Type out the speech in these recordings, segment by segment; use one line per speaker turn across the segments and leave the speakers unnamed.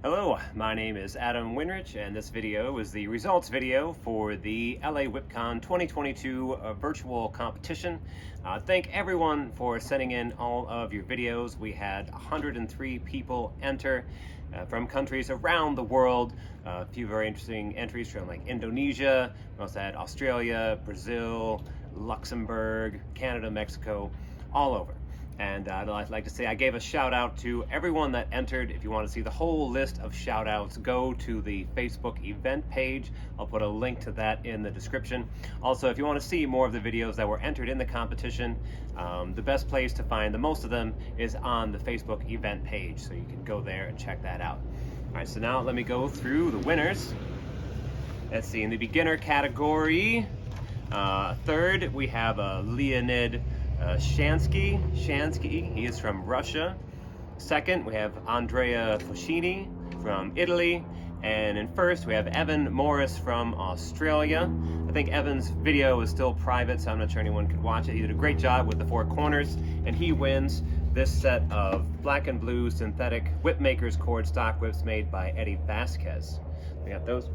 Hello, my name is Adam Winrich, and this video is the results video for the LA WhipCon 2022 virtual competition. Thank everyone for sending in all of your videos. We had 103 people enter from countries around the world. A few very interesting entries from like Indonesia. We also had Australia, Brazil, Luxembourg, Canada, Mexico, all over. And I'd like to say I gave a shout out to everyone that entered. If you want to see the whole list of shout outs, go to the Facebook event page. I'll put a link to that in the description. Also, if you want to see more of the videos that were entered in the competition, the best place to find the most of them is on the Facebook event page. So you can go there and check that out. All right, so now let me go through the winners. Let's see, in the beginner category, third we have Leonid Shansky, he is from Russia. Second, we have Andrea Foschini from Italy. And in first, we have Evan Morris from Australia. I think Evan's video is still private, so I'm not sure anyone could watch it. He did a great job with the four corners, and he wins this set of black and blue synthetic Whipmakers cord stock whips made by Eddie Vasquez. We got those.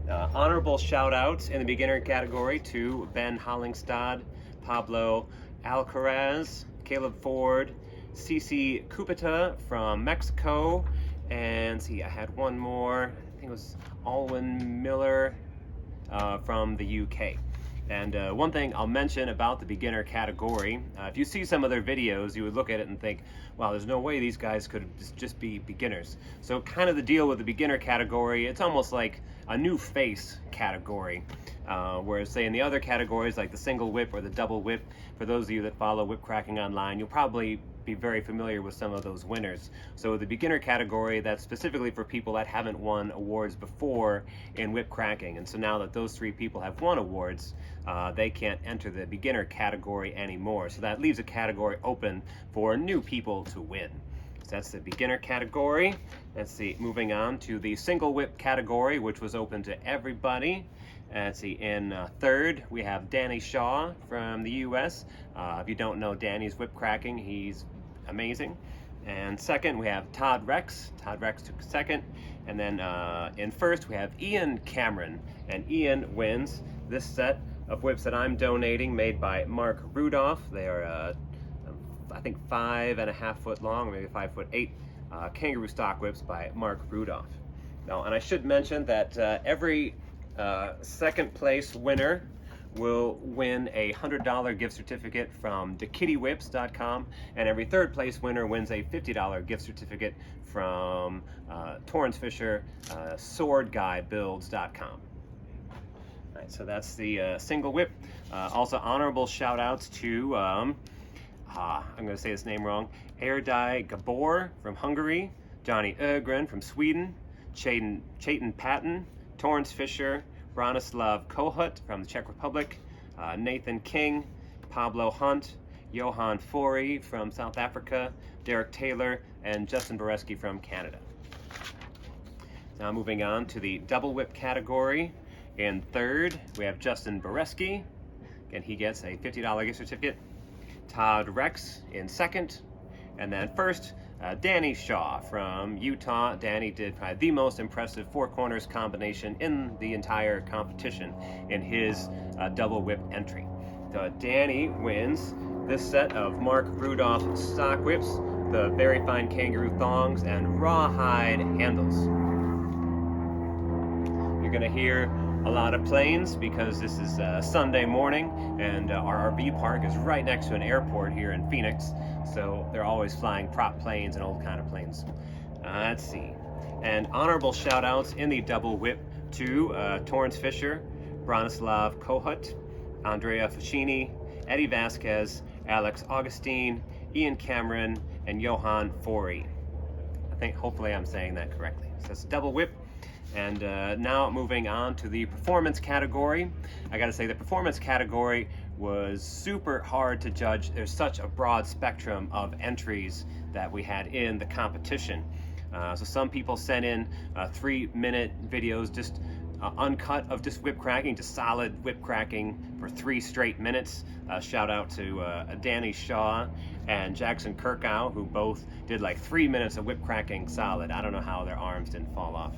Honorable shout outs in the beginner category to Ben Hollingstad, Pablo Alcaraz, Caleb Ford, Cici Cupita from Mexico, and see, I had one more, I think it was Alwyn Miller from the UK. And one thing I'll mention about the beginner category, if you see some of their videos, you would look at it and think, wow, there's no way these guys could just be beginners. So kind of the deal with the beginner category, it's almost like a new face category. Whereas say in the other categories like the single whip or the double whip, for those of you that follow whip cracking online, you'll probably be very familiar with some of those winners. So the beginner category, that's specifically for people that haven't won awards before in whip cracking. And so now that those three people have won awards, they can't enter the beginner category anymore. So that leaves a category open for new people to win. So that's the beginner category. Let's see, moving on to the single whip category, which was open to everybody. Let's see, in third, we have Danny Shaw from the US. If you don't know Danny's whip cracking, he's amazing. And second, we have Todd Rex. Todd Rex took second. And then in first, we have Ian Cameron. And Ian wins this set of whips that I'm donating, made by Mark Rudolph. They are, I think, 5.5 foot long, maybe 5'8", kangaroo stock whips by Mark Rudolph. Now, and I should mention that every second place winner will win a $100 gift certificate from thekitty.whips.com, and every third place winner wins a $50 gift certificate from Torrance Fisher swordguybuilds.com. All right, so that's the single whip. Also honorable shout outs to I'm going to say this name wrong, Erdai Gabor from Hungary, Johnny Ögren from Sweden, Chayton Patton, Torrance Fisher, Branislav Kohut from the Czech Republic, Nathan King, Pablo Hunt, Johan Forey from South Africa, Derek Taylor, and Justin Boreski from Canada. Now moving on to the double whip category. In third, we have Justin Boreski. Again, he gets a $50 gift certificate. Todd Rex in second. And then first, Danny Shaw from Utah. Danny did probably the most impressive four corners combination in the entire competition in his double whip entry. So Danny wins this set of Mark Rudolph stock whips, the very fine kangaroo thongs and rawhide handles. You're gonna hear a lot of planes because this is Sunday morning, and our RV park is right next to an airport here in Phoenix, so they're always flying prop planes and old kind of planes. Let's see. And honorable shout outs in the double whip to Torrance Fisher, Branislav Kohut, Andrea Foschini, Eddie Vasquez, Alex Augustine, Ian Cameron, and Johan Forey. I think hopefully I'm saying that correctly. So it's a double whip. And now moving on to the performance category. I gotta say the performance category was super hard to judge. There's such a broad spectrum of entries that we had in the competition. So some people sent in 3-minute videos just uncut of just whip cracking, just solid whip cracking for 3 straight minutes. Shout out to Danny Shaw. and Jackson Kirkow, who both did like 3 minutes of whip cracking solid. I don't know how their arms didn't fall off.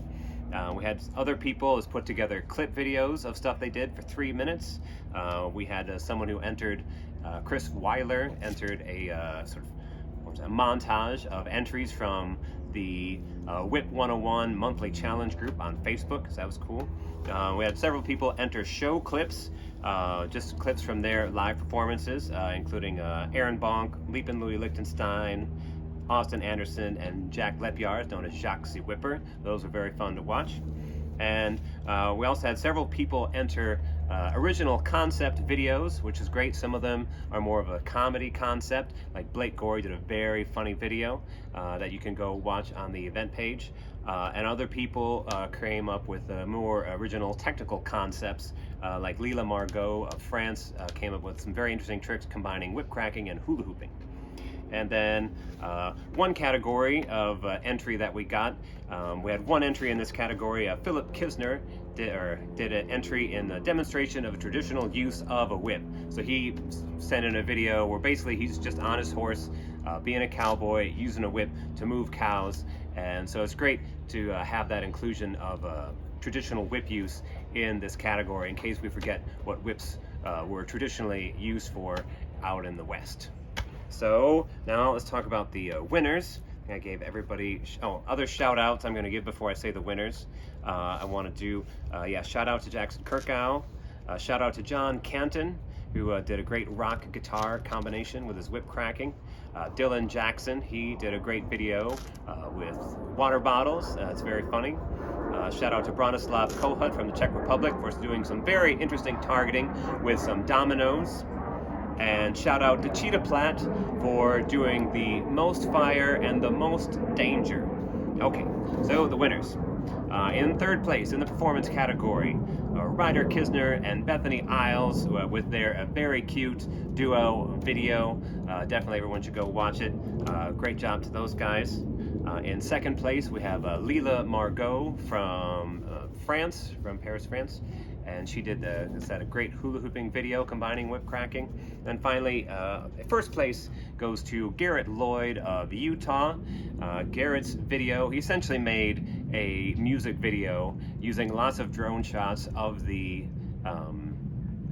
We had other people has put together clip videos of stuff they did for 3 minutes. We had someone who entered, Chris Weiler, entered a sort of a montage of entries from the Whip 101 monthly challenge group on Facebook, so that was cool. We had several people enter show clips, just clips from their live performances, including Aaron Bonk, Leapin' Louie Lichtenstein, Austin Anderson, and Jack Lepyard, known as Jacques the Whipper. Those were very fun to watch. And we also had several people enter original concept videos, which is great. Some of them are more of a comedy concept, like Blake Gorey did a very funny video that you can go watch on the event page. And other people came up with more original technical concepts, like Lila Margot of France came up with some very interesting tricks combining whip cracking and hula hooping. And then one category of entry that we got, we had one entry in this category. Philip Kisner did an entry in the demonstration of a traditional use of a whip. So he sent in a video where basically he's just on his horse, being a cowboy, using a whip to move cows. And so it's great to have that inclusion of traditional whip use in this category in case we forget what whips were traditionally used for out in the West. So now let's talk about the winners. I gave everybody, other shout outs I'm going to give before I say the winners. I want to do, shout out to Jackson Kirkow, shout out to John Canton, who did a great rock guitar combination with his whip cracking. Dylan Jackson, he did a great video with water bottles. It's very funny. Shout out to Bronislav Kohut from the Czech Republic for doing some very interesting targeting with some dominoes. And shout out to Cheetah Platt for doing the most fire and the most danger. Okay, so the winners. In third place in the performance category, Ryder Kisner and Bethany Isles with their very cute duo video. Definitely everyone should go watch it. Great job to those guys. In second place, we have Lila Margot from France, from Paris, France. And she did a great hula hooping video combining whip cracking. And finally, first place goes to Garrett Lloyd of Utah. Garrett's video, he essentially made a music video using lots of drone shots of the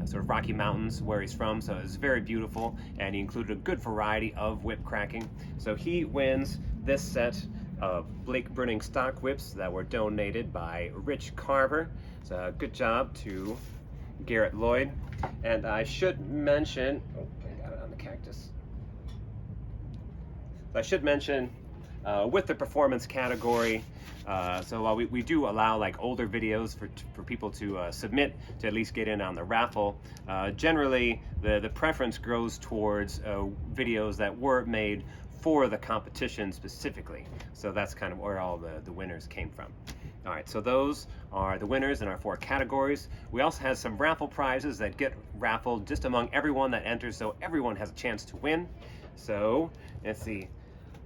sort of Rocky Mountains where he's from. So it's very beautiful, and he included a good variety of whip cracking. So he wins this set of Blake Brunning stock whips that were donated by Rich Carver. So good job to Garrett Lloyd. And I should mention, I got it on the cactus. I should mention with the performance category, so while we do allow like older videos for people to submit to at least get in on the raffle, generally the preference goes towards videos that were made for the competition specifically. So that's kind of where all the winners came from. All right, so those are the winners in our 4 categories. We also have some raffle prizes that get raffled just among everyone that enters, so everyone has a chance to win. So let's see.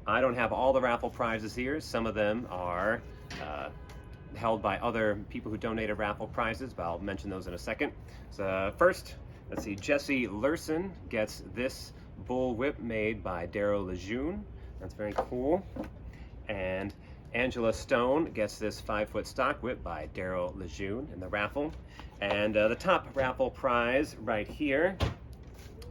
I don't have all the raffle prizes here. Some of them are held by other people who donated raffle prizes, but I'll mention those in a second. So first, let's see. Jesse Lurson gets this bull whip made by Daryl Lejeune. That's very cool. And Angela Stone gets this 5-foot stock whip by Daryl Lejeune in the raffle. And the top raffle prize right here,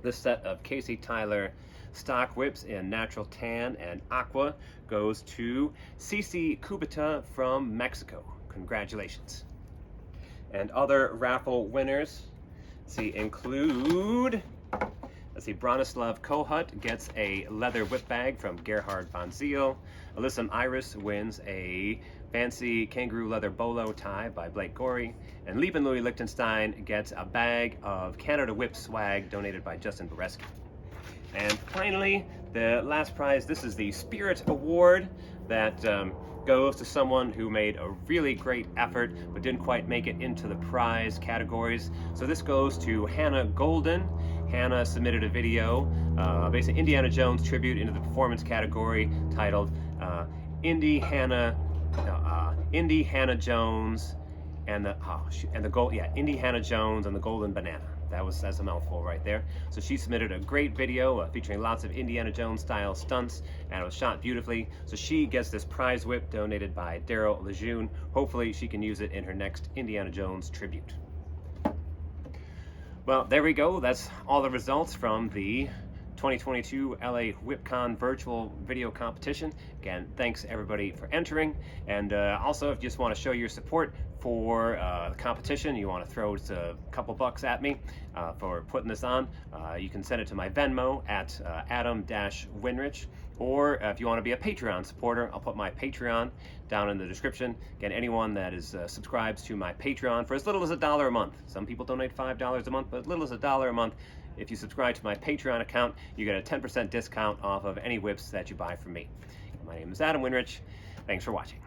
this set of Casey Tyler stock whips in natural tan and aqua, goes to Cici Kubita from Mexico. Congratulations. And other raffle winners, include, Bronislav Kohut gets a leather whip bag from Gerhard von Ziel. Alyssum Iris wins a fancy kangaroo leather bolo tie by Blake Gorey. And Leapin' Louie Lichtenstein gets a bag of Canada Whip swag donated by Justin Boreski. And finally, the last prize, this is the Spirit Award that goes to someone who made a really great effort but didn't quite make it into the prize categories. So this goes to Hannah Golden. Hannah submitted a video, basically Indiana Jones tribute into the performance category, titled Indy Hannah Jones and the Indy Hannah Jones and the Golden Banana. that's a mouthful right there. So she submitted a great video featuring lots of Indiana Jones style stunts, and it was shot beautifully. So she gets this prize whip donated by Daryl Lejeune. Hopefully she can use it in her next Indiana Jones tribute. Well, there we go. That's all the results from the 2022 LA WhipCon virtual video competition. Again, thanks everybody for entering. And also, if you just want to show your support for the competition, you want to throw just a couple bucks at me for putting this on, you can send it to my Venmo at Adam-Winrich. Or if you want to be a Patreon supporter, I'll put my Patreon down in the description. Again, anyone that is subscribes to my Patreon for as little as $1 a month. Some people donate $5 a month, but as little as $1 a month. If you subscribe to my Patreon account, you get a 10% discount off of any whips that you buy from me. My name is Adam Winrich. Thanks for watching.